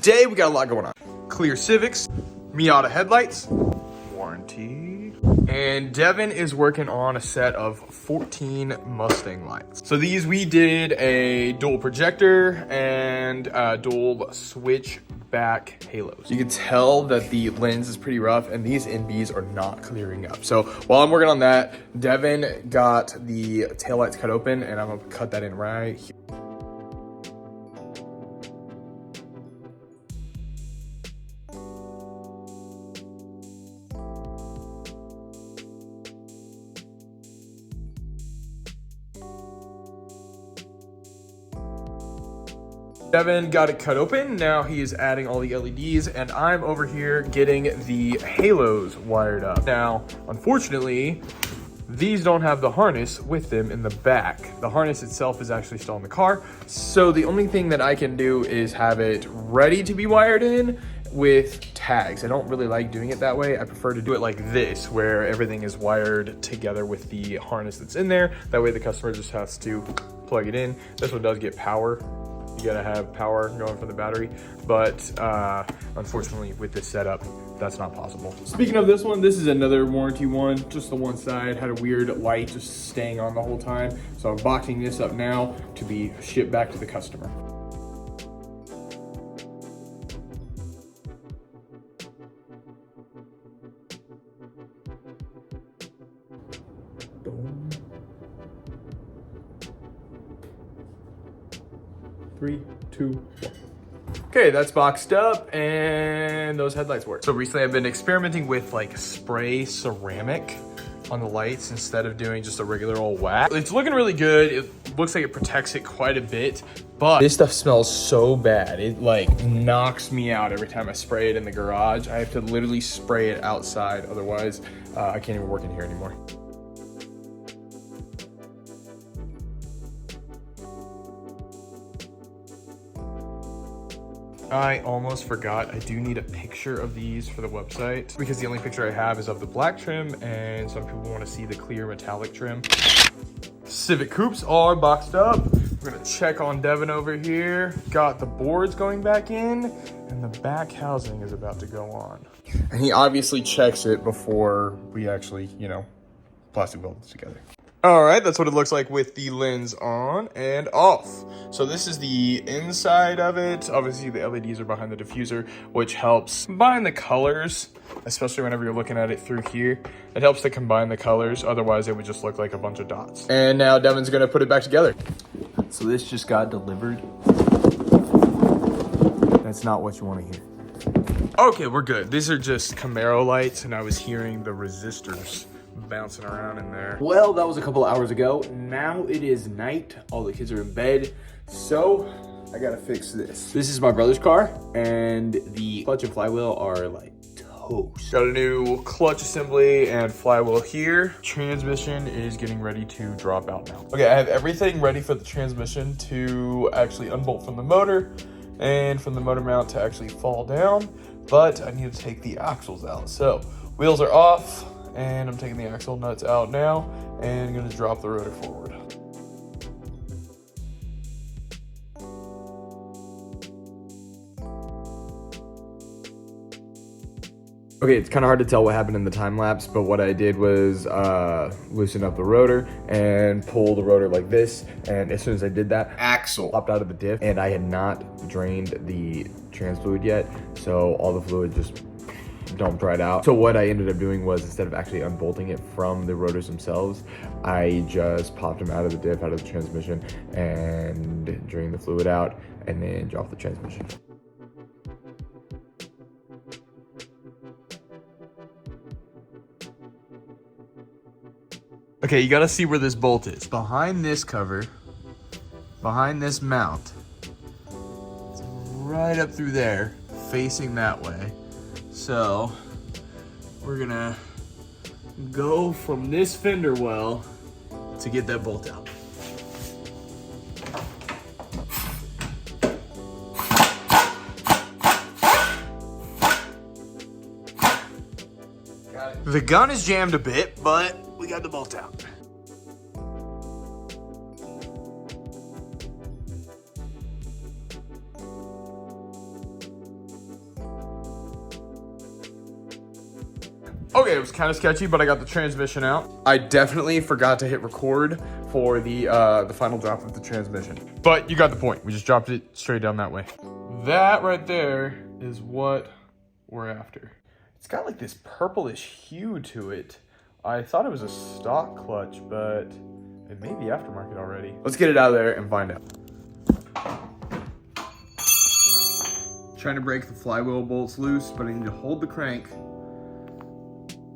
today we got a lot going on. Clear Civics, Miata headlights, warranty, and Devin is working on a set of 14 Mustang lights. So these, we did a dual projector and dual switch back halos. You can tell that the lens is pretty rough and these NBs are not clearing up. So while I'm working on that, Devin got the taillights cut open and I'm gonna cut that in right here. Devin got it cut open. Now he is adding all the LEDs and I'm over here getting the halos wired up. Now, unfortunately, these don't have the harness with them in the back. The harness itself is actually still in the car. So the only thing that I can do is have it ready to be wired in with tags. I don't really like doing it that way. I prefer to do it like this, where everything is wired together with the harness that's in there. That way the customer just has to plug it in. This one does get power. You gotta have power going from the battery, but unfortunately with this setup, that's not possible. Speaking of this one, this is another warranty one. Just the one side had a weird light just staying on the whole time. So I'm boxing this up now to be shipped back to the customer. Three, two, one. Okay, that's boxed up and those headlights work. So recently I've been experimenting with like spray ceramic on the lights instead of doing just a regular old wax. It's looking really good. It looks like it protects it quite a bit, but this stuff smells so bad. It like knocks me out every time I spray it in the garage. I have to literally spray it outside. Otherwise, I can't even work in here anymore. I almost forgot, I do need a picture of these for the website because the only picture I have is of the black trim and some people want to see the clear metallic trim. Civic coupes are boxed up. We're gonna check on Devin over here. Got the boards going back in and the back housing is about to go on. And he obviously checks it before we actually, you know, plastic weld it together. All right, that's what it looks like with the lens on and off. So this is the inside of it. Obviously the LEDs are behind the diffuser, which helps combine the colors, especially whenever you're looking at it through here. It helps to combine the colors, otherwise it would just look like a bunch of dots. And now Devin's gonna put it back together. So this just got delivered. That's not what you wanna hear. Okay, we're good. These are just Camaro lights and I was hearing the resistors bouncing around in there. Well, that was a couple hours ago. Now it is night. All the kids are in bed. So I gotta fix this. This is my brother's car and the clutch and flywheel are like toast. Got a new clutch assembly and flywheel here. Transmission is getting ready to drop out now. Okay, I have everything ready for the transmission to actually unbolt from the motor and from the motor mount to actually fall down, but I need to take the axles out. So wheels are off. And I'm taking the axle nuts out now and I'm gonna drop the rotor forward. Okay, it's kind of hard to tell what happened in the time lapse, but what I did was loosen up the rotor and pull the rotor like this. And as soon as I did that, axle popped out of the diff and I had not drained the trans fluid yet. So all the fluid just dumped right out. So what I ended up doing was, instead of actually unbolting it from the rotors themselves, I just popped them out of the diff, out of the transmission, and drained the fluid out, and then dropped the transmission. Okay, you gotta see where this bolt is. Behind this cover, behind this mount. It's right up through there, facing that way. So we're gonna go from this fender well to get that bolt out. The gun is jammed a bit, but we got the bolt out. Okay, it was kind of sketchy, but I got the transmission out. I definitely forgot to hit record for the final drop of the transmission. But you got the point. We just dropped it straight down that way. That right there is what we're after. It's got like this purplish hue to it. I thought it was a stock clutch, but it may be aftermarket already. Let's get it out of there and find out. Trying to break the flywheel bolts loose, but I need to hold the crank.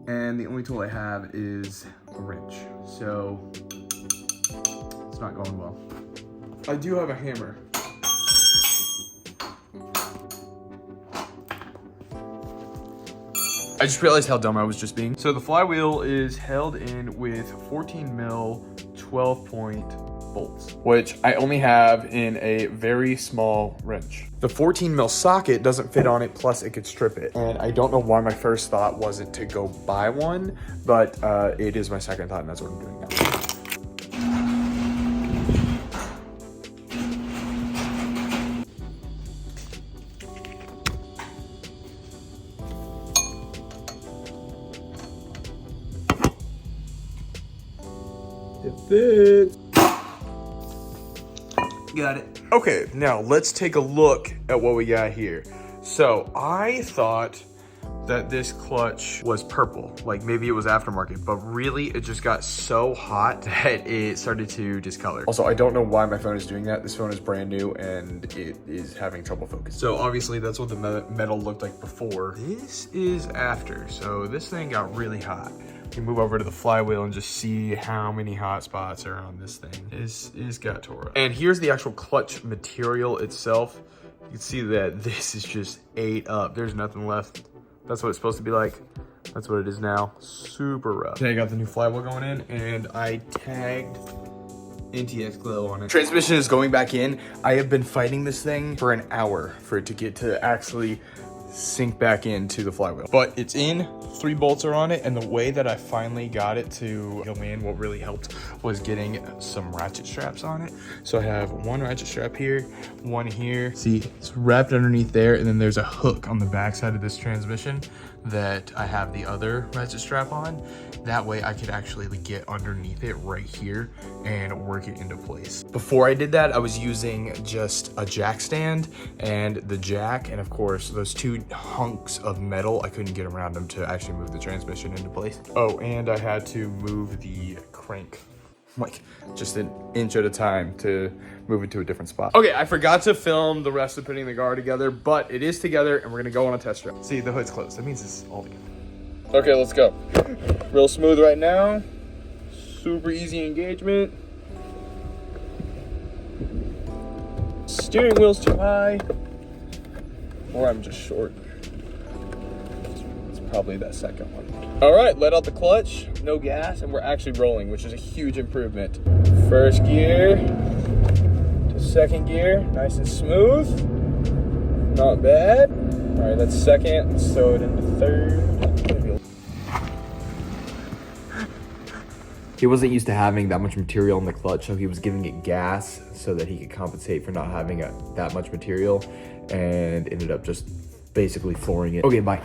And the only tool I have is a wrench. So it's not going well. I do have a hammer. I just realized how dumb I was just being. So the flywheel is held in with 14 mil 12-point bolts, which I only have in a very small wrench. The 14 mil socket doesn't fit on it, plus it could strip it. And I don't know why my first thought wasn't to go buy one, but it is my second thought, and that's what I'm doing now. It fits. Got it. Okay, now let's take a look at what we got here. So I thought that this clutch was purple, like maybe it was aftermarket, but really it just got so hot that it started to discolor. Also, I don't know why my phone is doing that. This phone is brand new and it is having trouble focusing. So obviously that's what the metal looked like before. This is after, so this thing got really hot. You move over to the flywheel and just see how many hot spots are on this thing. It's got tore up. And here's the actual clutch material itself. You can see that this is just ate up. There's nothing left. That's what it's supposed to be like. That's what it is now. Super rough. Okay, I got the new flywheel going in and I tagged NTX Glow on it. Transmission is going back in. I have been fighting this thing for an hour for it to get to actually sink back into the flywheel. But it's in, 3 bolts are on it, and the way that I finally got it to go in, what really helped was getting some ratchet straps on it. So I have one ratchet strap here, one here. See, it's wrapped underneath there, and then there's a hook on the back side of this transmission that I have the other ratchet strap on. That way I could actually get underneath it right here and work it into place. Before I did that, I was using just a jack stand and the jack, and of course those 2 hunks of metal, I couldn't get around them to actually move the transmission into place. Oh, and I had to move the crank like just an inch at a time to move it to a different spot. Okay, I forgot to film the rest of putting the car together, but it is together and we're gonna go on a test drive. See, the hood's closed. That means it's all together. Okay, let's go. Real smooth right now. Super easy engagement. Steering wheel's too high. Or I'm just short. It's probably that second one. All right, let out the clutch, no gas, and we're actually rolling, which is a huge improvement. First gear to second gear, nice and smooth. Not bad. All right, that's second. Let's throw it into third. He wasn't used to having that much material in the clutch, so he was giving it gas so that he could compensate for not having that much material, and ended up just basically flooring it. Okay, bye.